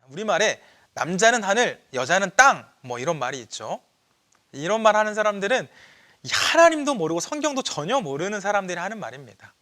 우리말에 남자는 하늘, 여자는 땅, 뭐 이런 말이 있죠. 이런 말 하는 사람들은 하나님도 모르고 성경도 전혀 모르는 사람들이 하는 말입니다.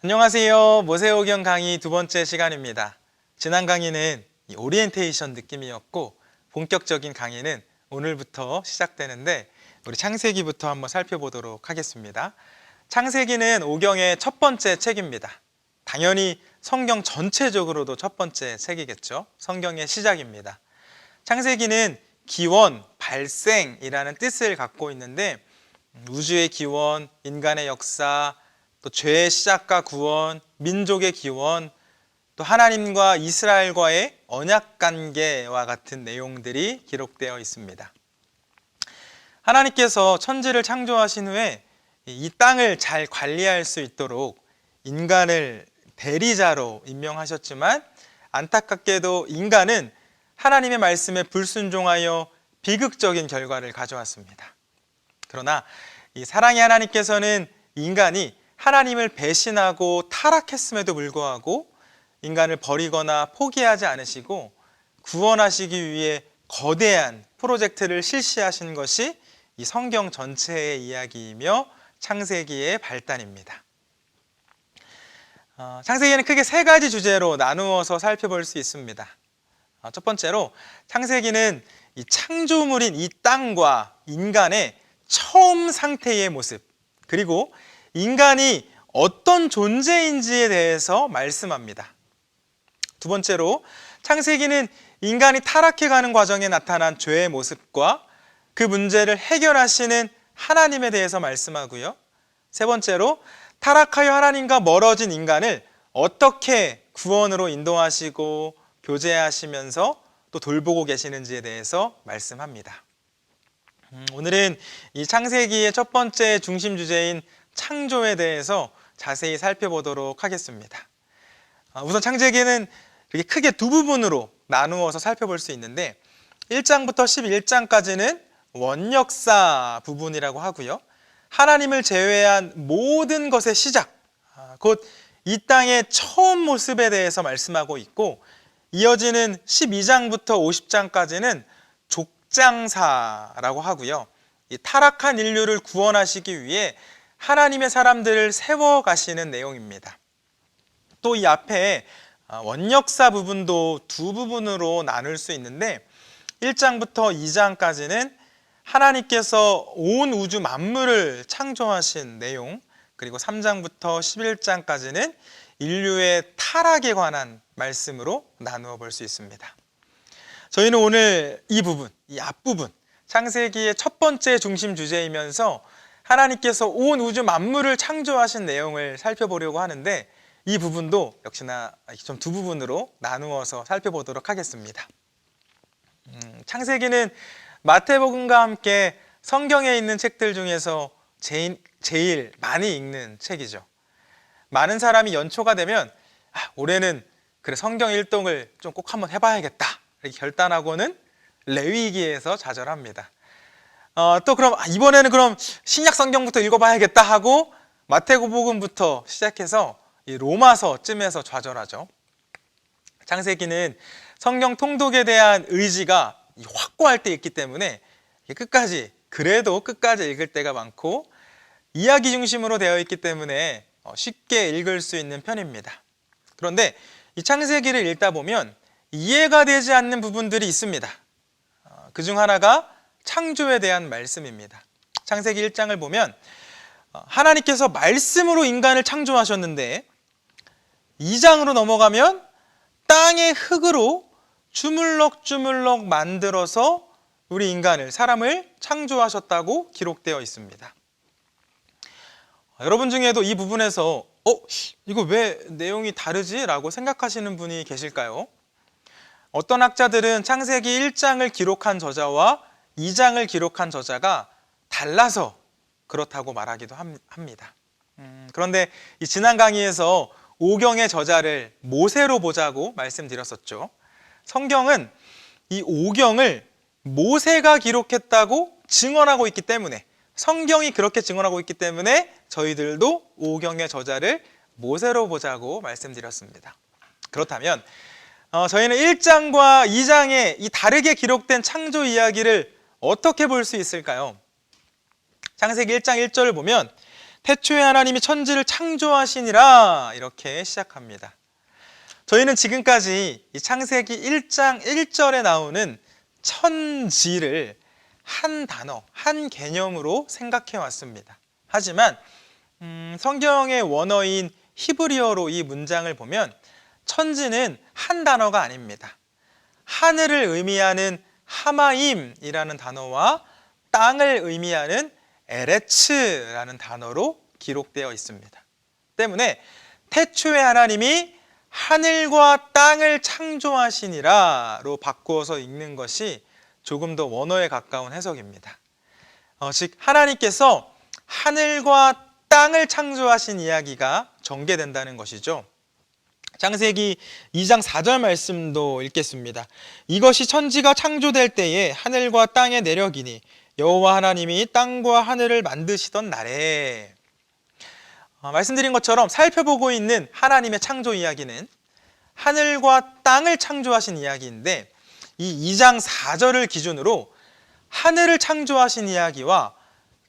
안녕하세요. 모세오경 강의 두 번째 시간입니다. 지난 강의는 오리엔테이션 느낌이었고 본격적인 강의는 오늘부터 시작되는데 우리 창세기부터 한번 살펴보도록 하겠습니다. 창세기는 오경의 첫 번째 책입니다. 당연히 성경 전체적으로도 첫 번째 책이겠죠. 성경의 시작입니다. 창세기는 기원, 발생이라는 뜻을 갖고 있는데 우주의 기원, 인간의 역사, 또 죄의 시작과 구원, 민족의 기원, 또 하나님과 이스라엘과의 언약 관계와 같은 내용들이 기록되어 있습니다. 하나님께서 천지를 창조하신 후에 이 땅을 잘 관리할 수 있도록 인간을 대리자로 임명하셨지만 안타깝게도 인간은 하나님의 말씀에 불순종하여 비극적인 결과를 가져왔습니다. 그러나 이 사랑의 하나님께서는 인간이 하나님을 배신하고 타락했음에도 불구하고 인간을 버리거나 포기하지 않으시고 구원하시기 위해 거대한 프로젝트를 실시하신 것이 이 성경 전체의 이야기이며 창세기의 발단입니다. 창세기는 크게 세 가지 주제로 나누어서 살펴볼 수 있습니다. 첫 번째로 창세기는 이 창조물인 이 땅과 인간의 처음 상태의 모습, 그리고 인간이 어떤 존재인지에 대해서 말씀합니다. 두 번째로 창세기는 인간이 타락해가는 과정에 나타난 죄의 모습과 그 문제를 해결하시는 하나님에 대해서 말씀하고요. 세 번째로 타락하여 하나님과 멀어진 인간을 어떻게 구원으로 인도하시고 교제하시면서 또 돌보고 계시는지에 대해서 말씀합니다. 오늘은 이 창세기의 첫 번째 중심 주제인 창조에 대해서 자세히 살펴보도록 하겠습니다. 우선 창세기는 이렇게 크게 두 부분으로 나누어서 살펴볼 수 있는데 1장부터 11장까지는 원역사 부분이라고 하고요. 하나님을 제외한 모든 것의 시작, 곧 이 땅의 처음 모습에 대해서 말씀하고 있고 이어지는 12장부터 50장까지는 족장사라고 하고요. 이 타락한 인류를 구원하시기 위해 하나님의 사람들을 세워가시는 내용입니다. 또 이 앞에 원역사 부분도 두 부분으로 나눌 수 있는데 1장부터 2장까지는 하나님께서 온 우주 만물을 창조하신 내용, 그리고 3장부터 11장까지는 인류의 타락에 관한 말씀으로 나누어 볼 수 있습니다. 저희는 오늘 이 부분, 이 앞부분, 창세기의 첫 번째 중심 주제이면서 하나님께서 온 우주 만물을 창조하신 내용을 살펴보려고 하는데 이 부분도 역시나 좀 두 부분으로 나누어서 살펴보도록 하겠습니다. 창세기는 마태복음과 함께 성경에 있는 책들 중에서 제일 많이 읽는 책이죠. 많은 사람이 연초가 되면 올해는 그래 성경 일독을 좀 꼭 한번 해봐야겠다 이렇게 결단하고는 레위기에서 좌절합니다. 또 그럼 이번에는 그럼 신약 성경부터 읽어봐야겠다 하고 마태복음부터 시작해서 이 로마서쯤에서 좌절하죠. 창세기는 성경 통독에 대한 의지가 확고할 때 있기 때문에 그래도 끝까지 읽을 때가 많고 이야기 중심으로 되어 있기 때문에 쉽게 읽을 수 있는 편입니다. 그런데 이 창세기를 읽다 보면 이해가 되지 않는 부분들이 있습니다. 그중 하나가 창조에 대한 말씀입니다. 창세기 1장을 보면 하나님께서 말씀으로 인간을 창조하셨는데 2장으로 넘어가면 땅의 흙으로 주물럭주물럭 만들어서 우리 인간을, 사람을 창조하셨다고 기록되어 있습니다. 여러분 중에도 이 부분에서 이거 왜 내용이 다르지? 라고 생각하시는 분이 계실까요? 어떤 학자들은 창세기 1장을 기록한 저자와 2장을 기록한 저자가 달라서 그렇다고 말하기도 합니다. 그런데 이 지난 강의에서 오경의 저자를 모세로 보자고 말씀드렸었죠. 성경은 이 오경을 모세가 기록했다고 증언하고 있기 때문에 성경이 그렇게 증언하고 있기 때문에 저희들도 오경의 저자를 모세로 보자고 말씀드렸습니다. 그렇다면 저희는 1장과 2장에 이 다르게 기록된 창조 이야기를 어떻게 볼 수 있을까요? 창세기 1장 1절을 보면 태초에 하나님이 천지를 창조하시니라 이렇게 시작합니다. 저희는 지금까지 이 창세기 1장 1절에 나오는 천지를 한 단어, 한 개념으로 생각해 왔습니다. 하지만 성경의 원어인 히브리어로 이 문장을 보면 천지는 한 단어가 아닙니다. 하늘을 의미하는 하마임이라는 단어와 땅을 의미하는 에레츠라는 단어로 기록되어 있습니다. 때문에 태초에 하나님이 하늘과 땅을 창조하시니라로 바꾸어서 읽는 것이 조금 더 원어에 가까운 해석입니다. 즉 하나님께서 하늘과 땅을 창조하신 이야기가 전개된다는 것이죠. 창세기 2장 4절 말씀도 읽겠습니다. 이것이 천지가 창조될 때에 하늘과 땅의 내력이니 여호와 하나님이 땅과 하늘을 만드시던 날에. 말씀드린 것처럼 살펴보고 있는 하나님의 창조 이야기는 하늘과 땅을 창조하신 이야기인데 이 2장 4절을 기준으로 하늘을 창조하신 이야기와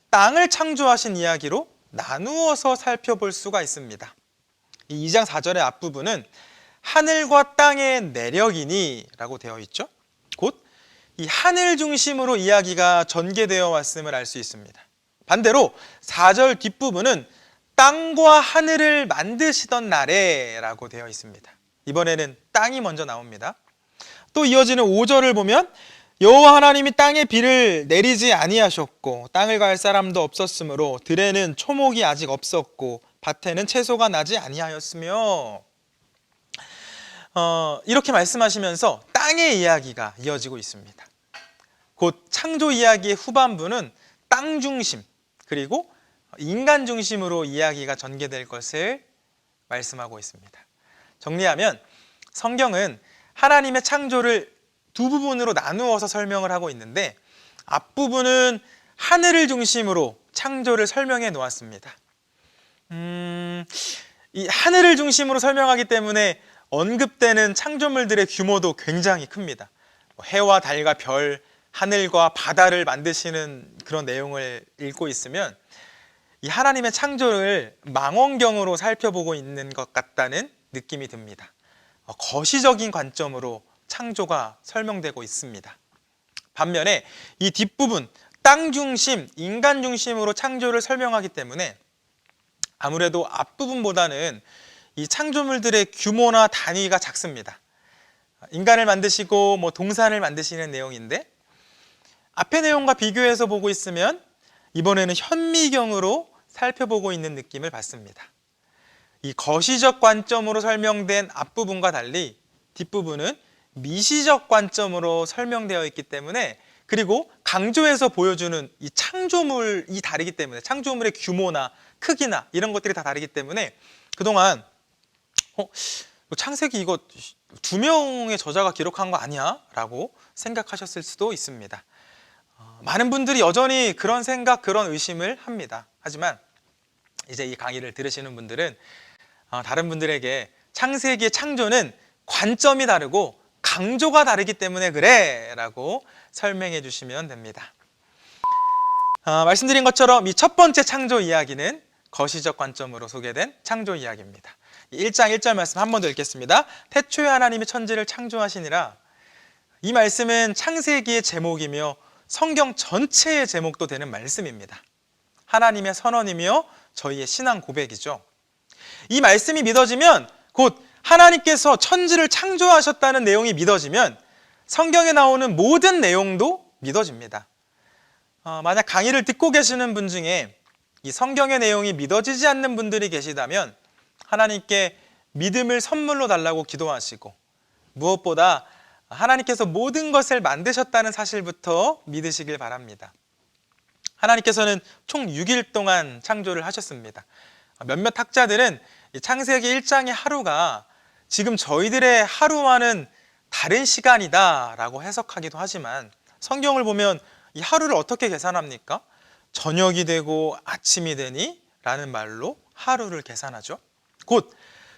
땅을 창조하신 이야기로 나누어서 살펴볼 수가 있습니다. 이 2장 4절의 앞부분은 하늘과 땅의 내력이니 라고 되어 있죠. 곧 이 하늘 중심으로 이야기가 전개되어 왔음을 알 수 있습니다. 반대로 4절 뒷부분은 땅과 하늘을 만드시던 날에 라고 되어 있습니다. 이번에는 땅이 먼저 나옵니다. 또 이어지는 5절을 보면 여호와 하나님이 땅에 비를 내리지 아니하셨고 땅을 갈 사람도 없었으므로 들에는 초목이 아직 없었고 밭에는 채소가 나지 아니하였으며 이렇게 말씀하시면서 땅의 이야기가 이어지고 있습니다. 곧 창조 이야기의 후반부는 땅 중심 그리고 인간 중심으로 이야기가 전개될 것을 말씀하고 있습니다. 정리하면 성경은 하나님의 창조를 두 부분으로 나누어서 설명을 하고 있는데 앞부분은 하늘을 중심으로 창조를 설명해 놓았습니다. 이 하늘을 중심으로 설명하기 때문에 언급되는 창조물들의 규모도 굉장히 큽니다. 해와 달과 별, 하늘과 바다를 만드시는 그런 내용을 읽고 있으면 이 하나님의 창조를 망원경으로 살펴보고 있는 것 같다는 느낌이 듭니다. 거시적인 관점으로 창조가 설명되고 있습니다. 반면에 이 뒷부분 땅 중심, 인간 중심으로 창조를 설명하기 때문에 아무래도 앞부분보다는 이 창조물들의 규모나 단위가 작습니다. 인간을 만드시고 동산을 만드시는 내용인데 앞의 내용과 비교해서 보고 있으면 이번에는 현미경으로 살펴보고 있는 느낌을 받습니다. 이 거시적 관점으로 설명된 앞부분과 달리 뒷부분은 미시적 관점으로 설명되어 있기 때문에 그리고 강조해서 보여주는 이 창조물이 다르기 때문에 창조물의 규모나 크기나 이런 것들이 다 다르기 때문에 그동안 창세기 이거 2명의 저자가 기록한 거 아니야? 라고 생각하셨을 수도 있습니다. 많은 분들이 여전히 그런 생각, 그런 의심을 합니다. 하지만 이제 이 강의를 들으시는 분들은 다른 분들에게 창세기의 창조는 관점이 다르고 강조가 다르기 때문에 그래 라고 설명해 주시면 됩니다. 말씀드린 것처럼 이 첫 번째 창조 이야기는 거시적 관점으로 소개된 창조 이야기입니다. 1장 1절 말씀 한 번 더 읽겠습니다. 태초에 하나님이 천지를 창조하시니라. 이 말씀은 창세기의 제목이며 성경 전체의 제목도 되는 말씀입니다. 하나님의 선언이며 저희의 신앙 고백이죠. 이 말씀이 믿어지면 곧 하나님께서 천지를 창조하셨다는 내용이 믿어지면 성경에 나오는 모든 내용도 믿어집니다. 만약 강의를 듣고 계시는 분 중에 이 성경의 내용이 믿어지지 않는 분들이 계시다면 하나님께 믿음을 선물로 달라고 기도하시고 무엇보다 하나님께서 모든 것을 만드셨다는 사실부터 믿으시길 바랍니다. 하나님께서는 총 6일 동안 창조를 하셨습니다. 몇몇 학자들은 창세기 1장의 하루가 지금 저희들의 하루와는 다른 시간이다 라고 해석하기도 하지만 성경을 보면 이 하루를 어떻게 계산합니까? 저녁이 되고 아침이 되니 라는 말로 하루를 계산하죠. 곧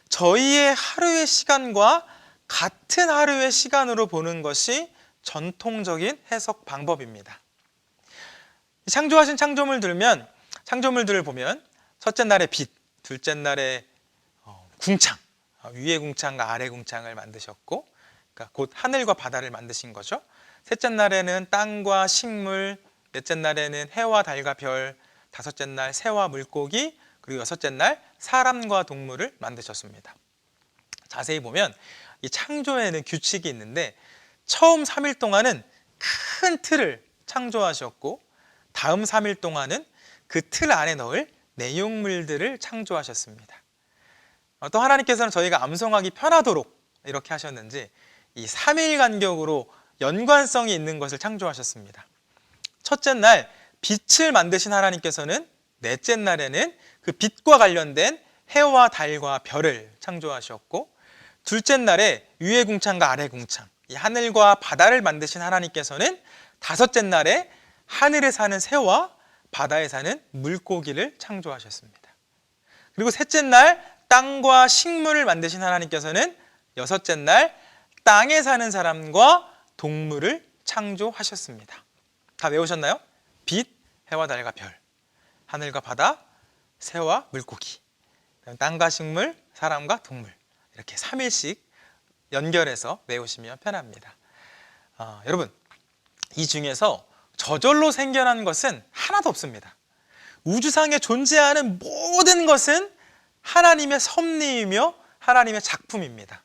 저희의 하루의 시간과 같은 하루의 시간으로 보는 것이 전통적인 해석 방법입니다. 창조하신 창조물들을 보면 첫째 날에 빛, 둘째 날에 궁창, 위의 궁창과 아래 궁창을 만드셨고, 그러니까 곧 하늘과 바다를 만드신 거죠. 셋째 날에는 땅과 식물, 넷째 날에는 해와 달과 별, 다섯째 날 새와 물고기, 그리고 여섯째 날 사람과 동물을 만드셨습니다. 자세히 보면 이 창조에는 규칙이 있는데 처음 3일 동안은 큰 틀을 창조하셨고 다음 3일 동안은 그 틀 안에 넣을 내용물들을 창조하셨습니다. 또 하나님께서는 저희가 암송하기 편하도록 이렇게 하셨는지 이 3일 간격으로 연관성이 있는 것을 창조하셨습니다. 첫째 날 빛을 만드신 하나님께서는 넷째 날에는 그 빛과 관련된 해와 달과 별을 창조하셨고, 둘째 날에 위의 궁창과 아래 궁창, 이 하늘과 바다를 만드신 하나님께서는 다섯째 날에 하늘에 사는 새와 바다에 사는 물고기를 창조하셨습니다. 그리고 셋째 날 땅과 식물을 만드신 하나님께서는 여섯째 날 땅에 사는 사람과 동물을 창조하셨습니다. 다 외우셨나요? 빛, 해와 달과 별, 하늘과 바다, 새와 물고기, 땅과 식물, 사람과 동물, 이렇게 3일씩 연결해서 외우시면 편합니다. 여러분, 이 중에서 저절로 생겨난 것은 하나도 없습니다. 우주상에 존재하는 모든 것은 하나님의 섭리이며 하나님의 작품입니다.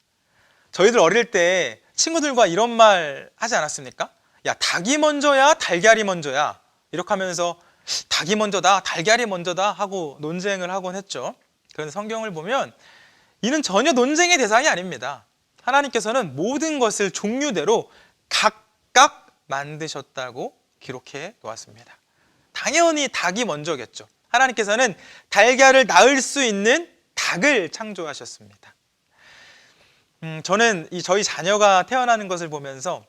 저희들 어릴 때 친구들과 이런 말 하지 않았습니까? 야, 닭이 먼저야, 달걀이 먼저야. 이렇게 하면서 닭이 먼저다, 달걀이 먼저다 하고 논쟁을 하곤 했죠. 그런데 성경을 보면 이는 전혀 논쟁의 대상이 아닙니다. 하나님께서는 모든 것을 종류대로 각각 만드셨다고 기록해 놓았습니다. 당연히 닭이 먼저겠죠. 하나님께서는 달걀을 낳을 수 있는 닭을 창조하셨습니다. 저는 저희 자녀가 태어나는 것을 보면서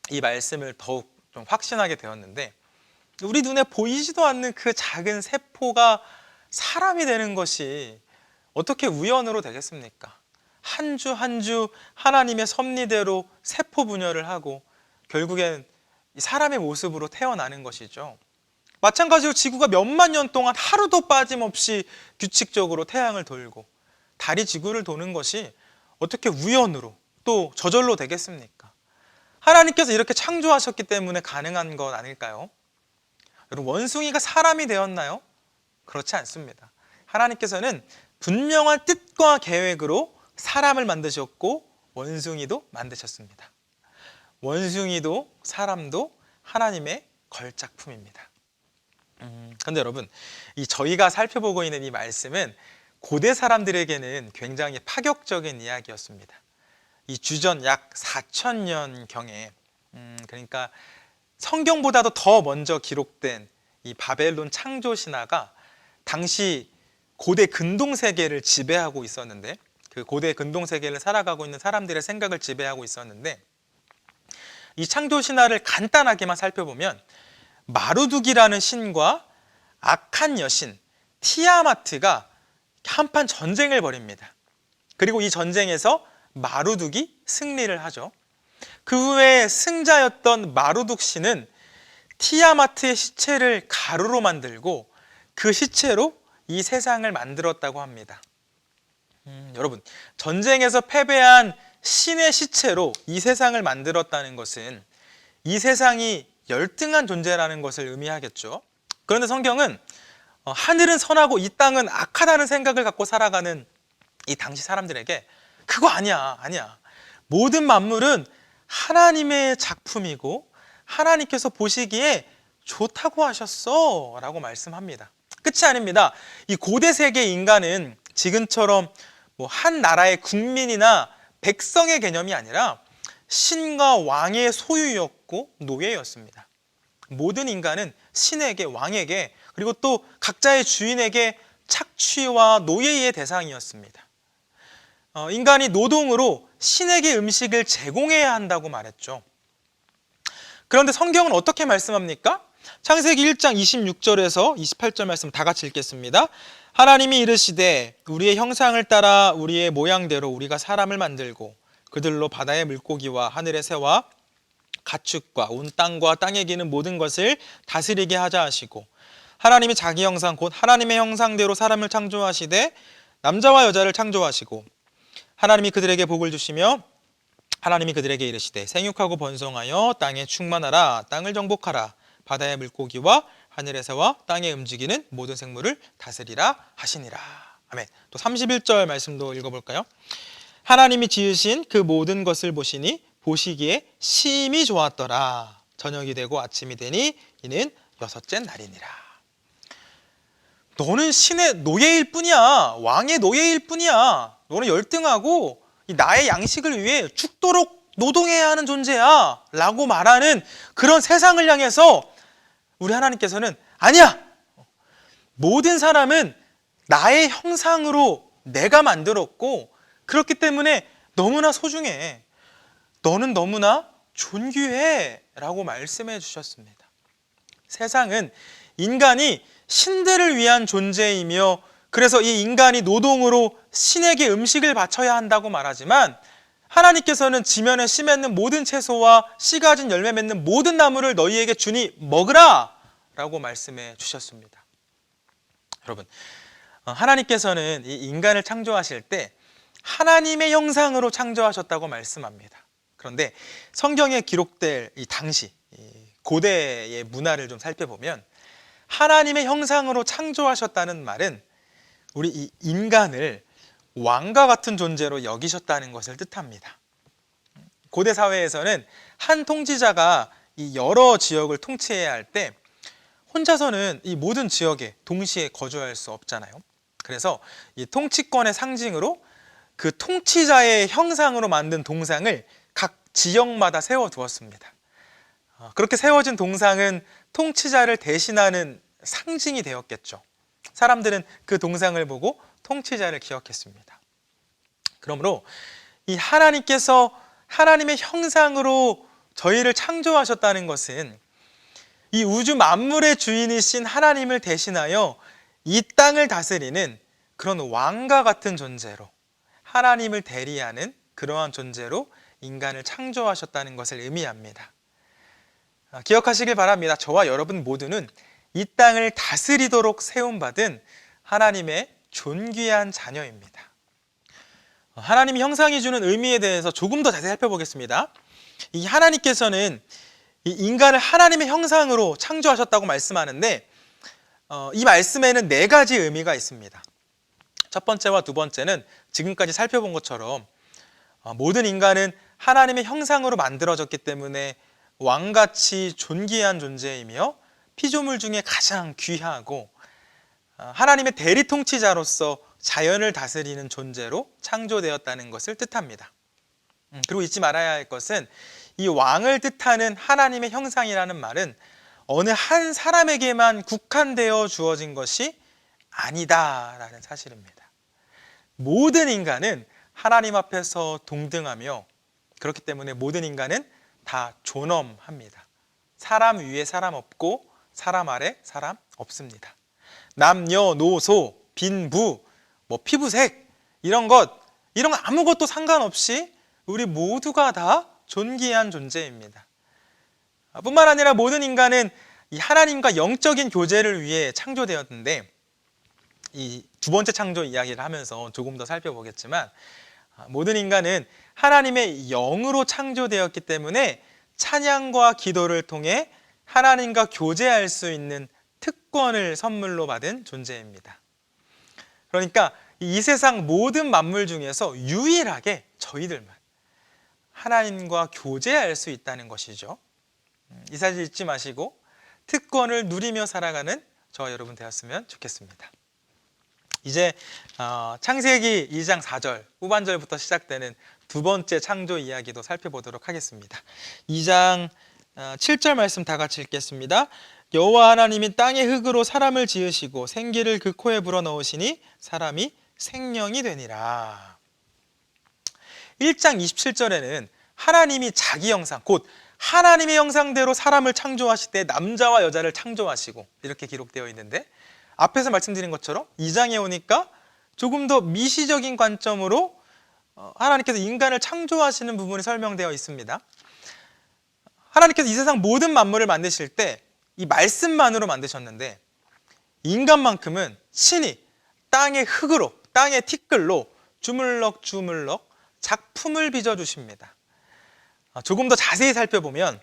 이 말씀을 더욱 좀 확신하게 되었는데, 우리 눈에 보이지도 않는 그 작은 세포가 사람이 되는 것이 어떻게 우연으로 되겠습니까? 한 주 한 주 하나님의 섭리대로 세포 분열을 하고 결국엔 사람의 모습으로 태어나는 것이죠. 마찬가지로 지구가 몇만 년 동안 하루도 빠짐없이 규칙적으로 태양을 돌고 달이 지구를 도는 것이 어떻게 우연으로 또 저절로 되겠습니까? 하나님께서 이렇게 창조하셨기 때문에 가능한 것 아닐까요? 여러분, 원숭이가 사람이 되었나요? 그렇지 않습니다. 하나님께서는 분명한 뜻과 계획으로 사람을 만드셨고 원숭이도 만드셨습니다. 원숭이도 사람도 하나님의 걸작품입니다. 그런데 여러분, 저희가 살펴보고 있는 이 말씀은 고대 사람들에게는 굉장히 파격적인 이야기였습니다. 이 주전 약 4,000년경에 그러니까 성경보다도 더 먼저 기록된 이 바벨론 창조 신화가 당시 고대 근동 세계를 지배하고 있었는데, 그 고대 근동 세계를 살아가고 있는 사람들의 생각을 지배하고 있었는데, 이 창조 신화를 간단하게만 살펴보면 마루둑이라는 신과 악한 여신 티아마트가 한판 전쟁을 벌입니다. 그리고 이 전쟁에서 마루둑이 승리를 하죠. 그 후에 승자였던 마루둑 신은 티아마트의 시체를 가루로 만들고 그 시체로 이 세상을 만들었다고 합니다. 여러분, 전쟁에서 패배한 신의 시체로 이 세상을 만들었다는 것은 이 세상이 열등한 존재라는 것을 의미하겠죠. 그런데 성경은 하늘은 선하고 이 땅은 악하다는 생각을 갖고 살아가는 이 당시 사람들에게 그거 아니야. 모든 만물은 하나님의 작품이고 하나님께서 보시기에 좋다고 하셨어 라고 말씀합니다. 끝이 아닙니다. 이 고대 세계 인간은 지금처럼 한 나라의 국민이나 백성의 개념이 아니라 신과 왕의 소유였고 노예였습니다. 모든 인간은 신에게, 왕에게, 그리고 또 각자의 주인에게 착취와 노예의 대상이었습니다. 인간이 노동으로 신에게 음식을 제공해야 한다고 말했죠. 그런데 성경은 어떻게 말씀합니까? 창세기 1장 26절에서 28절 말씀 다 같이 읽겠습니다. 하나님이 이르시되 우리의 형상을 따라 우리의 모양대로 우리가 사람을 만들고 그들로 바다의 물고기와 하늘의 새와 가축과 온 땅과 땅에 기는 모든 것을 다스리게 하자 하시고 하나님이 자기 형상 곧 하나님의 형상대로 사람을 창조하시되 남자와 여자를 창조하시고 하나님이 그들에게 복을 주시며 하나님이 그들에게 이르시되 생육하고 번성하여 땅에 충만하라 땅을 정복하라 바다의 물고기와 하늘의 새와 땅에 움직이는 모든 생물을 다스리라 하시니라. 아멘. 또 31절 말씀도 읽어볼까요? 하나님이 지으신 그 모든 것을 보시니 보시기에 심히 좋았더라. 저녁이 되고 아침이 되니 이는 여섯째 날이니라. 너는 신의 노예일 뿐이야. 왕의 노예일 뿐이야. 너는 열등하고 나의 양식을 위해 죽도록 노동해야 하는 존재야 라고 말하는 그런 세상을 향해서 우리 하나님께서는 아니야! 모든 사람은 나의 형상으로 내가 만들었고 그렇기 때문에 너무나 소중해. 너는 너무나 존귀해 라고 말씀해 주셨습니다. 세상은 인간이 신들을 위한 존재이며 그래서 이 인간이 노동으로 신에게 음식을 바쳐야 한다고 말하지만 하나님께서는 지면에 씨 맺는 모든 채소와 씨 가진 열매 맺는 모든 나무를 너희에게 주니 먹으라 라고 말씀해 주셨습니다. 여러분, 하나님께서는 이 인간을 창조하실 때 하나님의 형상으로 창조하셨다고 말씀합니다. 그런데 성경에 기록될 이 당시 고대의 문화를 좀 살펴보면 하나님의 형상으로 창조하셨다는 말은 우리 이 인간을 왕과 같은 존재로 여기셨다는 것을 뜻합니다. 고대 사회에서는 한 통치자가 이 여러 지역을 통치해야 할 때 혼자서는 이 모든 지역에 동시에 거주할 수 없잖아요. 그래서 이 통치권의 상징으로 그 통치자의 형상으로 만든 동상을 각 지역마다 세워두었습니다. 그렇게 세워진 동상은 통치자를 대신하는 상징이 되었겠죠. 사람들은 그 동상을 보고 통치자를 기억했습니다. 그러므로 이 하나님께서 하나님의 형상으로 저희를 창조하셨다는 것은 이 우주 만물의 주인이신 하나님을 대신하여 이 땅을 다스리는 그런 왕과 같은 존재로 하나님을 대리하는 그러한 존재로 인간을 창조하셨다는 것을 의미합니다. 기억하시길 바랍니다. 저와 여러분 모두는 이 땅을 다스리도록 세움받은 하나님의 존귀한 자녀입니다. 하나님이 형상이 주는 의미에 대해서 조금 더 자세히 살펴보겠습니다. 이 하나님께서는 이 인간을 하나님의 형상으로 창조하셨다고 말씀하는데 이 말씀에는 네 가지 의미가 있습니다. 첫 번째와 두 번째는 지금까지 살펴본 것처럼 모든 인간은 하나님의 형상으로 만들어졌기 때문에 왕같이 존귀한 존재이며 피조물 중에 가장 귀하고 하나님의 대리 통치자로서 자연을 다스리는 존재로 창조되었다는 것을 뜻합니다. 그리고 잊지 말아야 할 것은 이 왕을 뜻하는 하나님의 형상이라는 말은 어느 한 사람에게만 국한되어 주어진 것이 아니다라는 사실입니다. 모든 인간은 하나님 앞에서 동등하며 그렇기 때문에 모든 인간은 다 존엄합니다. 사람 위에 사람 없고 사람 아래 사람 없습니다. 남녀노소, 빈부, 피부색 이런 거 아무것도 상관없이 우리 모두가 다 존귀한 존재입니다. 뿐만 아니라 모든 인간은 이 하나님과 영적인 교제를 위해 창조되었는데 이 두 번째 창조 이야기를 하면서 조금 더 살펴보겠지만 모든 인간은 하나님의 영으로 창조되었기 때문에 찬양과 기도를 통해 하나님과 교제할 수 있는 특권을 선물로 받은 존재입니다. 그러니까 이 세상 모든 만물 중에서 유일하게 저희들만 하나님과 교제할 수 있다는 것이죠. 이 사실 잊지 마시고 특권을 누리며 살아가는 저와 여러분 되었으면 좋겠습니다. 이제 창세기 2장 4절 후반절부터 시작되는 두 번째 창조 이야기도 살펴보도록 하겠습니다. 2장 7절 말씀 다 같이 읽겠습니다. 여호와 하나님이 땅의 흙으로 사람을 지으시고 생기를 그 코에 불어넣으시니 사람이 생명이 되니라. 1장 27절에는 하나님이 자기 형상 곧 하나님의 형상대로 사람을 창조하실 때 남자와 여자를 창조하시고 이렇게 기록되어 있는데, 앞에서 말씀드린 것처럼 2장에 오니까 조금 더 미시적인 관점으로 하나님께서 인간을 창조하시는 부분이 설명되어 있습니다. 하나님께서 이 세상 모든 만물을 만드실 때 이 말씀만으로 만드셨는데, 인간만큼은 친히 땅의 흙으로, 땅의 티끌로 주물럭 작품을 빚어주십니다. 조금 더 자세히 살펴보면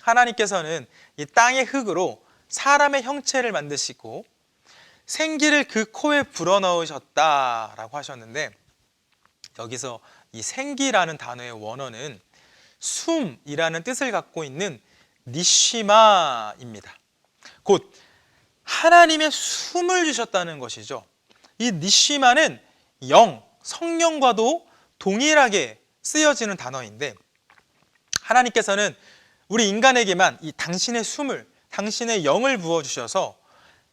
하나님께서는 이 땅의 흙으로 사람의 형체를 만드시고 생기를 그 코에 불어넣으셨다라고 하셨는데, 여기서 이 생기라는 단어의 원어는 숨이라는 뜻을 갖고 있는 니쉬마입니다. 곧 하나님의 숨을 주셨다는 것이죠. 이 니쉬마는 성령과도 동일하게 쓰여지는 단어인데, 하나님께서는 우리 인간에게만 이 당신의 숨을, 당신의 영을 부어주셔서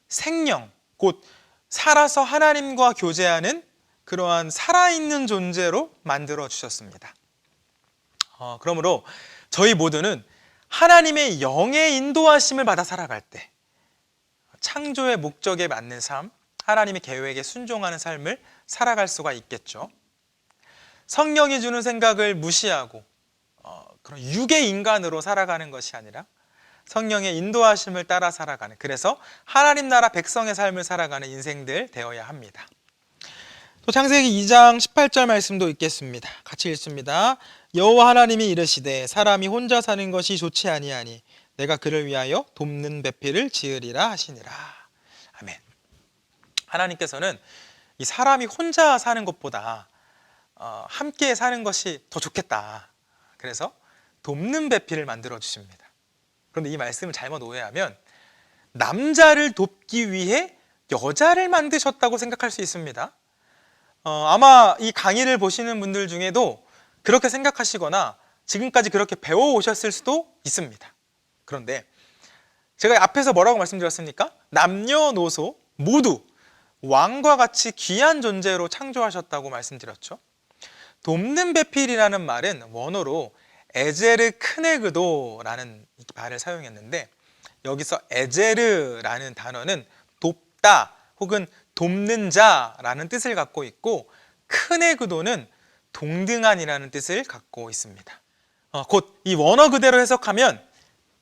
생명, 곧 살아서 하나님과 교제하는 그러한 살아있는 존재로 만들어 주셨습니다. 그러므로 저희 모두는 하나님의 영의 인도하심을 받아 살아갈 때 창조의 목적에 맞는 삶, 하나님의 계획에 순종하는 삶을 살아갈 수가 있겠죠. 성령이 주는 생각을 무시하고 그런 육의 인간으로 살아가는 것이 아니라 성령의 인도하심을 따라 살아가는, 그래서 하나님 나라 백성의 삶을 살아가는 인생들 되어야 합니다. 또 창세기 2장 18절 말씀도 읽겠습니다. 같이 읽습니다. 여호와 하나님이 이르시되 사람이 혼자 사는 것이 좋지 아니하니 내가 그를 위하여 돕는 배필을 지으리라 하시니라. 아멘. 하나님께서는 이 사람이 혼자 사는 것보다 함께 사는 것이 더 좋겠다. 그래서 돕는 배필을 만들어 주십니다. 그런데 이 말씀을 잘못 오해하면 남자를 돕기 위해 여자를 만드셨다고 생각할 수 있습니다. 아마 이 강의를 보시는 분들 중에도 그렇게 생각하시거나 지금까지 그렇게 배워오셨을 수도 있습니다. 그런데 제가 앞에서 뭐라고 말씀드렸습니까? 남녀노소 모두 왕과 같이 귀한 존재로 창조하셨다고 말씀드렸죠. 돕는 배필이라는 말은 원어로 에제르 크네그도라는 말을 사용했는데, 여기서 에제르라는 단어는 돕다 혹은 돕는 자라는 뜻을 갖고 있고, 크네그도는 동등한이라는 뜻을 갖고 있습니다. 곧 이 원어 그대로 해석하면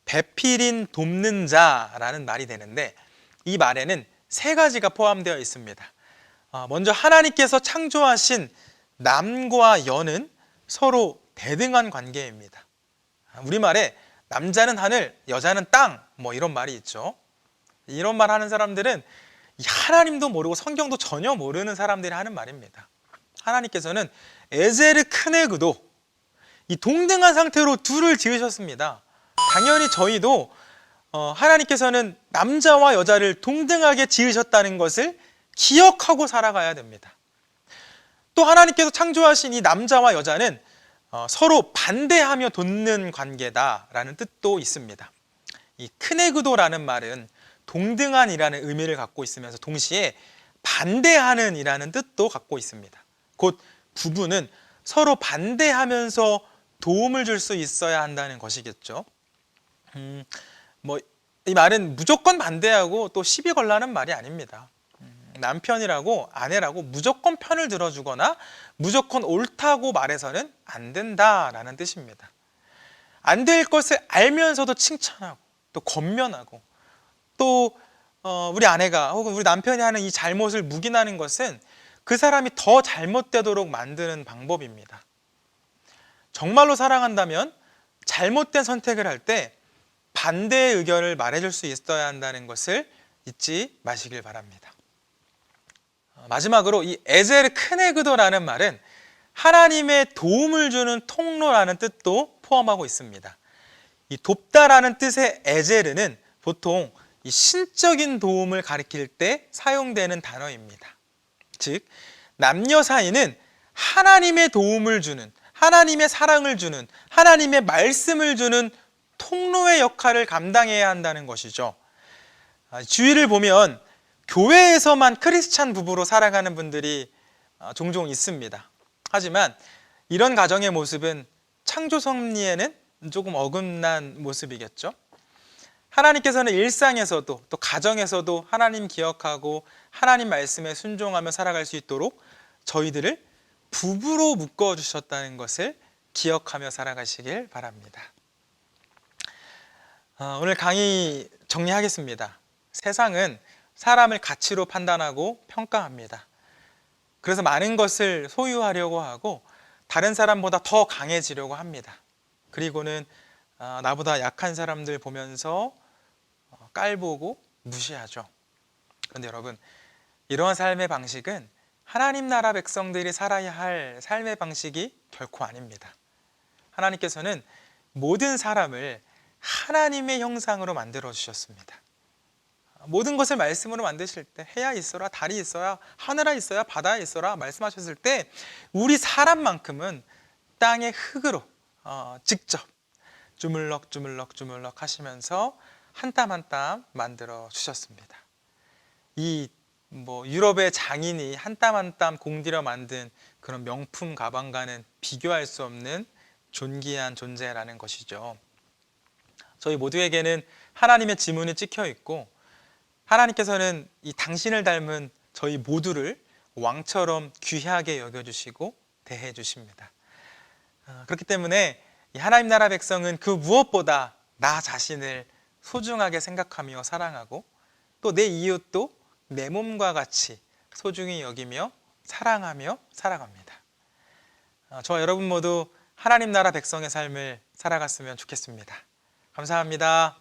배필인 돕는 자라는 말이 되는데, 이 말에는 세 가지가 포함되어 있습니다. 먼저 하나님께서 창조하신 남과 여는 서로 대등한 관계입니다. 우리말에 남자는 하늘, 여자는 땅, 뭐 이런 말이 있죠. 이런 말 하는 사람들은 하나님도 모르고 성경도 전혀 모르는 사람들이 하는 말입니다. 하나님께서는 에제르 크네그도, 이 동등한 상태로 둘을 지으셨습니다. 당연히 저희도 하나님께서는 남자와 여자를 동등하게 지으셨다는 것을 기억하고 살아가야 됩니다. 또 하나님께서 창조하신 이 남자와 여자는 서로 반대하며 돕는 관계다라는 뜻도 있습니다. 이 크네그도라는 말은 동등한이라는 의미를 갖고 있으면서 동시에 반대하는 이라는 뜻도 갖고 있습니다. 곧 부부는 서로 반대하면서 도움을 줄 수 있어야 한다는 것이겠죠. 이 말은 무조건 반대하고 또 시비 걸라는 말이 아닙니다. 남편이라고 아내라고 무조건 편을 들어주거나 무조건 옳다고 말해서는 안 된다라는 뜻입니다. 안 될 것을 알면서도 칭찬하고 또 권면하고, 또 우리 아내가 혹은 우리 남편이 하는 이 잘못을 묵인하는 것은 그 사람이 더 잘못되도록 만드는 방법입니다. 정말로 사랑한다면 잘못된 선택을 할 때 반대의 의견을 말해줄 수 있어야 한다는 것을 잊지 마시길 바랍니다. 마지막으로 이 에제르 크네그도라는 말은 하나님의 도움을 주는 통로라는 뜻도 포함하고 있습니다. 이 돕다라는 뜻의 에제르는 보통 이 신적인 도움을 가리킬 때 사용되는 단어입니다. 즉, 남녀 사이는 하나님의 도움을 주는, 하나님의 사랑을 주는, 하나님의 말씀을 주는 통로의 역할을 감당해야 한다는 것이죠. 주위를 보면 교회에서만 크리스찬 부부로 살아가는 분들이 종종 있습니다. 하지만 이런 가정의 모습은 창조 섭리에는 조금 어긋난 모습이겠죠. 하나님께서는 일상에서도 또 가정에서도 하나님 기억하고 하나님 말씀에 순종하며 살아갈 수 있도록 저희들을 부부로 묶어주셨다는 것을 기억하며 살아가시길 바랍니다. 오늘 강의 정리하겠습니다. 세상은 사람을 가치로 판단하고 평가합니다. 그래서 많은 것을 소유하려고 하고 다른 사람보다 더 강해지려고 합니다. 그리고는 나보다 약한 사람들 보면서 깔보고 무시하죠. 그런데 여러분, 이러한 삶의 방식은 하나님 나라 백성들이 살아야 할 삶의 방식이 결코 아닙니다. 하나님께서는 모든 사람을 하나님의 형상으로 만들어 주셨습니다. 모든 것을 말씀으로 만드실 때 해야 있어라, 달이 있어야, 하늘에 있어야, 바다에 있어라 말씀하셨을 때 우리 사람만큼은 땅의 흙으로 직접 주물럭 하시면서 한 땀 한 땀 만들어 주셨습니다. 유럽의 장인이 한 땀 한 땀 공들여 만든 그런 명품 가방과는 비교할 수 없는 존귀한 존재라는 것이죠. 저희 모두에게는 하나님의 지문이 찍혀 있고 하나님께서는 이 당신을 닮은 저희 모두를 왕처럼 귀하게 여겨주시고 대해주십니다. 그렇기 때문에 이 하나님 나라 백성은 그 무엇보다 나 자신을 소중하게 생각하며 사랑하고 또 내 이웃도 내 몸과 같이 소중히 여기며 사랑하며 살아갑니다. 저와 여러분 모두 하나님 나라 백성의 삶을 살아갔으면 좋겠습니다. 감사합니다.